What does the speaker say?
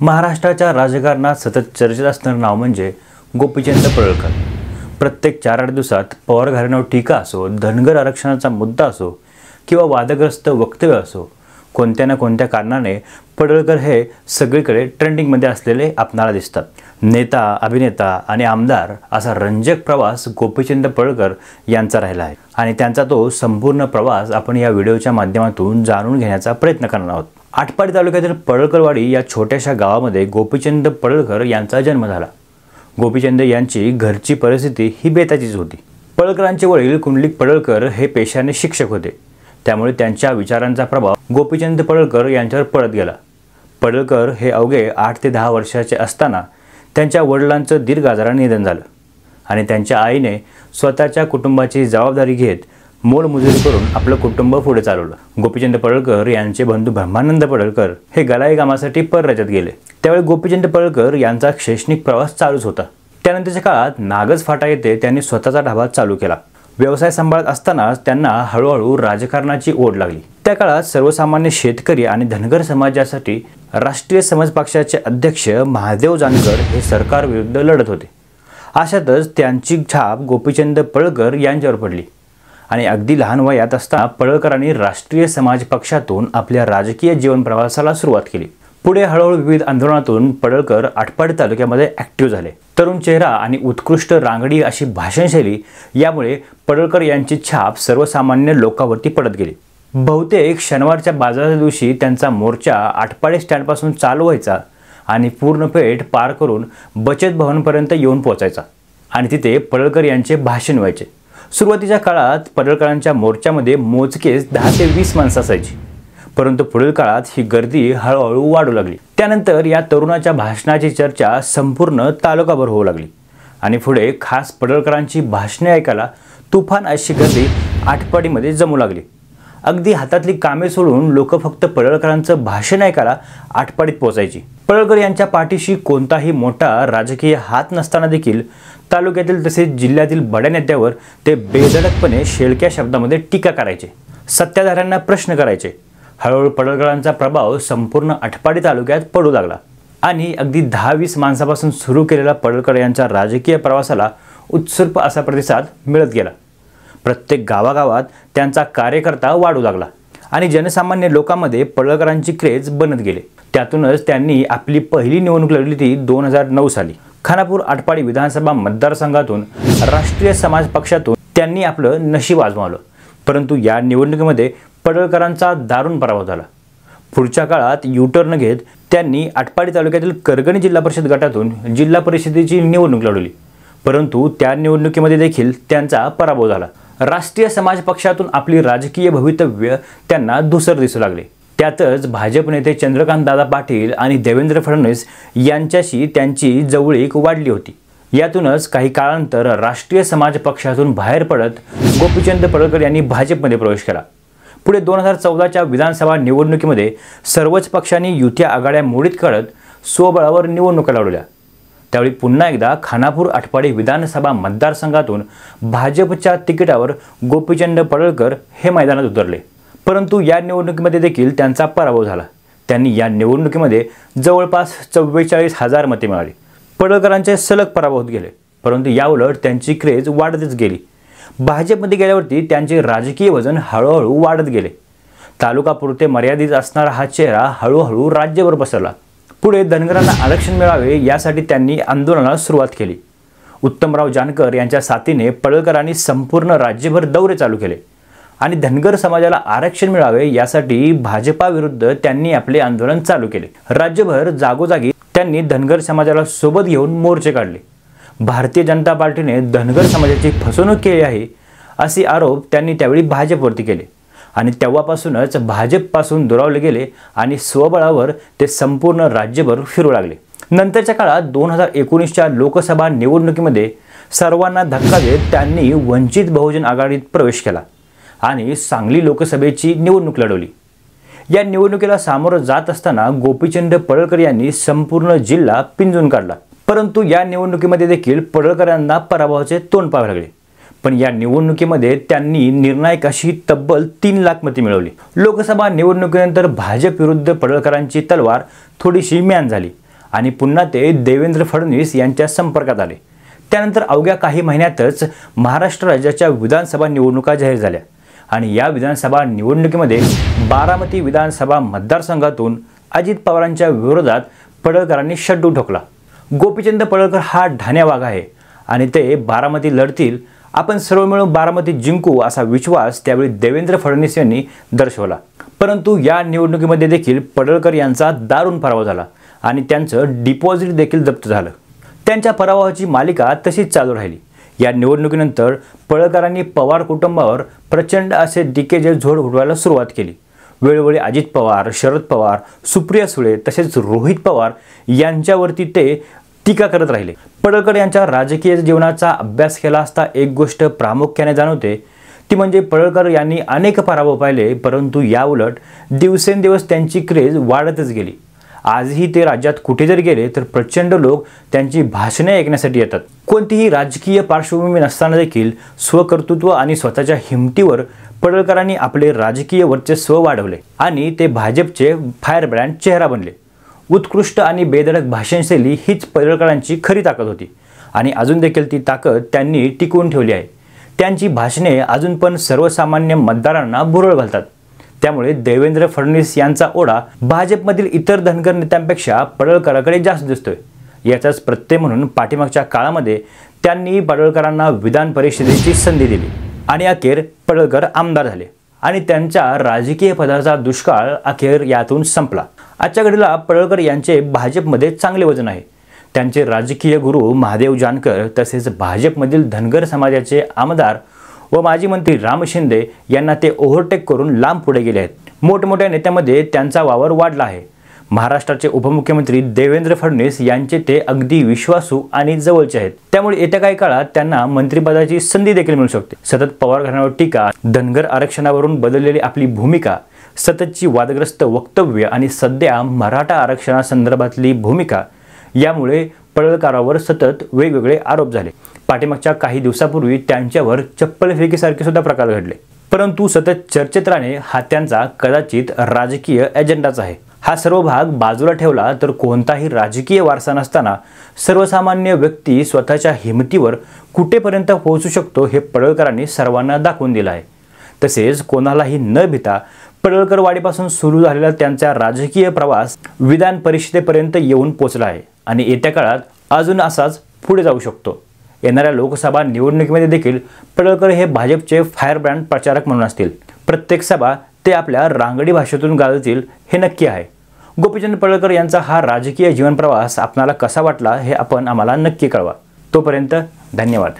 महाराष्ट्राच्या राजकारणात सतत चर्चेत असणारं नाव म्हणजे गोपीचंद पडळकर। प्रत्येक 4-8 दिवसात पवार घराण्यावर टीका असो, धनगर आरक्षणाचा मुद्दा असो किंवा वादग्रस्त वक्तव्य असो, कोणत्या ना कोणत्या कारणाने पडळकर हे सगळीकडे ट्रेंडिंगमध्ये असलेले आपणाला दिसतात। नेता, अभिनेता आणि आमदार असा रंजक प्रवास गोपीचंद पडळकर यांचा राहिला आहे आणि त्यांचा तो संपूर्ण प्रवास आपण या व्हिडिओच्या माध्यमातून जाणून घेण्याचा प्रयत्न करणार आहोत। आटपाडी तालुक्यातील पडळकरवाडी या छोट्याशा गावामध्ये गोपीचंद पडळकर यांचा जन्म झाला। गोपीचंद यांची घरची परिस्थिती ही बेताचीच होती। पडळकरांचे वडील कुंडलिक पडळकर हे पेशाने शिक्षक होते, त्यामुळे त्यांच्या विचारांचा प्रभाव गोपीचंद पडळकर यांच्यावर पडत गेला। पडळकर हे अवघे 8 ते 10 वर्षाचे असताना त्यांच्या वडिलांचं दीर्घ आजाराने निधन झालं आणि त्यांच्या आईने स्वतःच्या कुटुंबाची जबाबदारी घेत मोलमजुरी करून आपलं कुटुंब पुढे चालवलं। गोपीचंद पडळकर यांचे बंधू ब्रह्मानंद पडळकर हे गलाई कामासाठी परराज्यात गेले। त्यावेळी गोपीचंद पडळकर यांचा शैक्षणिक प्रवास चालूच होता। त्यानंतरच्या काळात नागज फाटा येथे त्यांनी स्वतःचा ढाबा चालू केला। व्यवसाय सांभाळत असतानाच त्यांना हळूहळू राजकारणाची ओढ लागली। त्या काळात सर्वसामान्य शेतकरी आणि धनगर समाजासाठी राष्ट्रीय समाज पक्षाचे अध्यक्ष महादेव जानकर हे सरकारविरुद्ध लढत होते। अशातच त्यांची छाप गोपीचंद पडळकर यांच्यावर पडली आणि अगदी लहान वयात असताना पडळकरांनी राष्ट्रीय समाज पक्षातून आपल्या राजकीय जीवन प्रवासाला सुरुवात केली। पुढे हळूहळू विविध आंदोलनातून पडळकर आटपाडी तालुक्यामध्ये ॲक्टिव्ह झाले। तरुण चेहरा आणि उत्कृष्ट रांगडी अशी भाषणशैली यामुळे पडळकर यांची छाप सर्वसामान्य लोकांवरती पडत गेली। बहुतेक शनिवारच्या बाजाराच्या दिवशी त्यांचा मोर्चा आटपाडी स्टँडपासून चालू व्हायचा आणि पूर्ण पेठ पार करून बचत भवनपर्यंत येऊन पोहोचायचा आणि तिथे पडळकर यांचे भाषण व्हायचे। सुरुवातीच्या काळात पडळकरांच्या मोर्चामध्ये मोजकेच 10 ते 20 माणसं असायची, परंतु पुढील काळात ही गर्दी हळूहळू वाढू लागली। त्यानंतर या तरुणाच्या भाषणाची चर्चा संपूर्ण तालुकाभर होऊ लागली आणि पुढे खास पडळकरांची भाषणे ऐकायला तुफान अशी गर्दी आटपाडीमध्ये जमू लागली। अगदी हातातली कामे सोडून लोक फक्त पडळकरांचं भाषण ऐकायला आटपाडीत पोहोचायची। पडळकर यांच्या पाठीशी कोणताही मोठा राजकीय हात नसताना देखील तालुक्यातील तसेच जिल्ह्यातील बड्या नेत्यावर ते बेधडकपणे शेळक्या शब्दामध्ये टीका करायचे, सत्ताधाऱ्यांना प्रश्न करायचे। हळूहळू पडळकरांचा प्रभाव संपूर्ण आटपाडी तालुक्यात पडू लागला आणि अगदी 10-20 माणसापासून सुरू केलेला पडळकर यांच्या राजकीय प्रवासाला उत्स्फूर्त असा प्रतिसाद मिळत गेला। प्रत्येक गावागावात त्यांचा कार्यकर्ता वाढू लागला आणि जनसामान्य लोकांमध्ये पडळकरांची क्रेज बनत गेले। त्यातूनच त्यांनी आपली पहिली निवडणूक लढवली ती 2009 साली। खानापूर आटपाडी विधानसभा मतदारसंघातून राष्ट्रीय समाज पक्षातून त्यांनी आपलं नशीब आजमावलं, परंतु या निवडणुकीमध्ये पडळकरांचा दारुण पराभव झाला। पुढच्या काळात युटर्न घेत त्यांनी आटपाडी तालुक्यातील करगणी जिल्हा परिषद गटातून जिल्हा परिषदेची निवडणूक लढवली, परंतु त्या निवडणुकीमध्ये देखील त्यांचा पराभव झाला। राष्ट्रीय समाज पक्षातून आपली राजकीय भवितव्य त्यांना धूसर दिसू लागले। त्यातच भाजप नेते चंद्रकांत दादा पाटील आणि देवेंद्र फडणवीस यांच्याशी त्यांची जवळीक वाढली होती। यातूनच काही काळानंतर राष्ट्रीय समाज पक्षातून बाहेर पडत गोपीचंद पडळकर यांनी भाजपमध्ये प्रवेश केला। पुढे 2014च्या विधानसभा निवडणुकीमध्ये सर्वच पक्षांनी युती आघाड्या मोडीत काढत स्वबळावर निवडणुका लढवल्या। त्यावेळी पुन्हा एकदा खानापूर आटपाडी विधानसभा मतदारसंघातून भाजपच्या तिकिटावर गोपीचंद पडळकर हे मैदानात उतरले, परंतु या निवडणुकीमध्ये देखील त्यांचा पराभव झाला। त्यांनी या निवडणुकीमध्ये जवळपास 44,000 मते मिळाली। पडळकरांचे सलग पराभव होत गेले, परंतु याउलट त्यांची क्रेज वाढतच गेली। भाजपमध्ये गेल्यावरती त्यांचे राजकीय वजन हळूहळू वाढत गेले। तालुकापुरते मर्यादित असणारा हा चेहरा हळूहळू राज्यभर पसरला। पुढे धनगरांना आरक्षण मिळावे यासाठी त्यांनी आंदोलनाला सुरुवात केली। उत्तमराव जानकर यांच्या साथीने पडळकरांनी संपूर्ण राज्यभर दौरे चालू केले आणि धनगर समाजाला आरक्षण मिळावे यासाठी भाजपाविरुद्ध त्यांनी आपले आंदोलन चालू केले। राज्यभर जागोजागी त्यांनी धनगर समाजाला सोबत घेऊन मोर्चे काढले। भारतीय जनता पार्टीने धनगर समाजाची फसवणूक केली आहे असे आरोप त्यांनी त्यावेळी भाजपवरती केले आणि तेव्हापासूनच भाजपपासून दुरावले गेले आणि स्वबळावर ते संपूर्ण राज्यभर फिरू लागले। नंतरच्या काळात 2019च्या लोकसभा निवडणुकीमध्ये सर्वांना धक्का देत त्यांनी वंचित बहुजन आघाडीत प्रवेश केला आणि सांगली लोकसभेची निवडणूक लढवली। या निवडणुकीला सामोरं जात असताना गोपीचंद पडळकर यांनी संपूर्ण जिल्हा पिंजून काढला, परंतु या निवडणुकीमध्ये देखील पडळकरांना पराभवाचे तोंड पाहावे लागले। पण या निवडणुकीमध्ये त्यांनी निर्णायक अशी तब्बल 3 लाख मते मिळवली। लोकसभा निवडणुकीनंतर भाजप विरुद्ध पडळकरांची तलवार थोडीशी म्यान झाली आणि पुन्हा ते देवेंद्र फडणवीस यांच्या संपर्कात आले। त्यानंतर अवघ्या काही महिन्यातच महाराष्ट्र राज्याच्या विधानसभा निवडणुका जाहीर झाल्या आणि या विधानसभा निवडणुकीमध्ये बारामती विधानसभा मतदारसंघातून अजित पवारांच्या विरोधात पडळकरांनी शड्डू ठोकला। गोपीचंद पडळकर हा ढाण्या वाघ आहे आणि ते बारामती लढतील, आपण सर्व मिळून बारामती जिंकू असा विश्वास त्यावेळी देवेंद्र फडणवीस यांनी दर्शवला। परंतु या निवडणुकीमध्ये देखील पडळकर यांचा दारुण पराभव झाला आणि त्यांचं डिपॉझिट देखील जप्त झालं। त्यांच्या पराभवाची मालिका तशीच चालू राहिली। या निवडणुकीनंतर पडळकरांनी पवार कुटुंबावर प्रचंड असे डीकेचे झोड उडवायला सुरुवात केली। वेळोवेळी अजित पवार, शरद पवार, सुप्रिया सुळे तसेच रोहित पवार यांच्यावरती ते टीका करत राहिले। पडळकर यांच्या राजकीय जीवनाचा अभ्यास केला असता एक गोष्ट प्रामुख्याने जाणवते, ती म्हणजे पडळकर यांनी अनेक पराभव पाहिले, परंतु याउलट दिवसेंदिवस त्यांची क्रेज वाढतच गेली। आजही ते राज्यात कुठे जरी गेले तर प्रचंड लोक त्यांची भाषणे ऐकण्यासाठी येतात। कोणतीही राजकीय पार्श्वभूमी नसताना देखील स्वकर्तृत्व आणि स्वतःच्या हिमतीवर पडळकरांनी आपले राजकीय वर्चस्व वाढवले आणि ते भाजपचे फायर ब्रँड चेहरा बनले। उत्कृष्ट आणि बेधडक भाषणशैली हीच पडळकरांची खरी ताकद होती आणि अजून देखील ती ताकद त्यांनी टिकवून ठेवली आहे। त्यांची भाषणे अजून पण सर्वसामान्य मतदारांना भुरळ घालतात। त्यामुळे देवेंद्र फडणवीस यांचा ओढा भाजपमधील इतर धनगर नेत्यांपेक्षा पडळकरांकडे जास्त दिसतोय। याचाच प्रत्यय म्हणून पाठीमागच्या काळामध्ये त्यांनी पडळकरांना विधान परिषदेची संधी दिली आणि अखेर पडळकर आमदार झाले आणि त्यांच्या राजकीय पदाचा दुष्काळ अखेर यातून संपला। आजच्या घडीला पडळकर यांचे भाजपमध्ये चांगले वजन आहे। त्यांचे राजकीय गुरु महादेव जानकर तसेच भाजपमधील धनगर समाजाचे आमदार व माजी मंत्री राम शिंदे यांना ते ओव्हरटेक करून लांब पुढे गेले आहेत। मोठमोठ्या नेत्यांमध्ये त्यांचा वावर वाढला आहे। महाराष्ट्राचे उपमुख्यमंत्री देवेंद्र फडणवीस यांचे ते अगदी विश्वासू आणि जवळचे आहेत। त्यामुळे येत्या काही काळात त्यांना मंत्रिपदाची संधी देखील मिळू शकते। सतत पवार घराण्यावर टीका, धनगर आरक्षणावरून बदललेली आपली भूमिका, सततची वादग्रस्त वक्तव्य आणि सध्या मराठा आरक्षणासंदर्भातली भूमिका यामुळे पडळकरांवर सतत वेगवेगळे आरोप झाले। पाठीमागच्या काही दिवसापूर्वी त्यांच्यावर चप्पल फेकीसारखे सुद्धा प्रकार घडले। परंतु सतत चर्चेत राहणे हा त्यांचा कदाचित राजकीय एजेंडाच आहे। हा सर्व भाग बाजूला ठेवला तर कोणताही राजकीय वारसा नसताना सर्वसामान्य व्यक्ती स्वतःच्या हिमतीवर कुठेपर्यंत पोहोचू शकतो हे पडळकरांनी सर्वांना दाखवून दिलं आहे। तसेच कोणालाही न भिता पडळकरवाडीपासून सुरू झालेला त्यांचा राजकीय प्रवास विधान परिषदेपर्यंत येऊन पोहोचला आहे आणि येत्या काळात अजून असाच पुढे जाऊ शकतो। येणाऱ्या लोकसभा निवडणुकीमध्ये देखील पडळकर हे भाजपचे फायर ब्रँड प्रचारक म्हणून असतील। प्रत्येक सभा ते आपल्या रांगडी भाषेतून गाजतील हे नक्की आहे। गोपीचंद पडळकर यांचा हा राजकीय जीवन प्रवास आपणाला कसा वाटला हे आपण आम्हाला नक्की कळवा। तोपर्यंत धन्यवाद।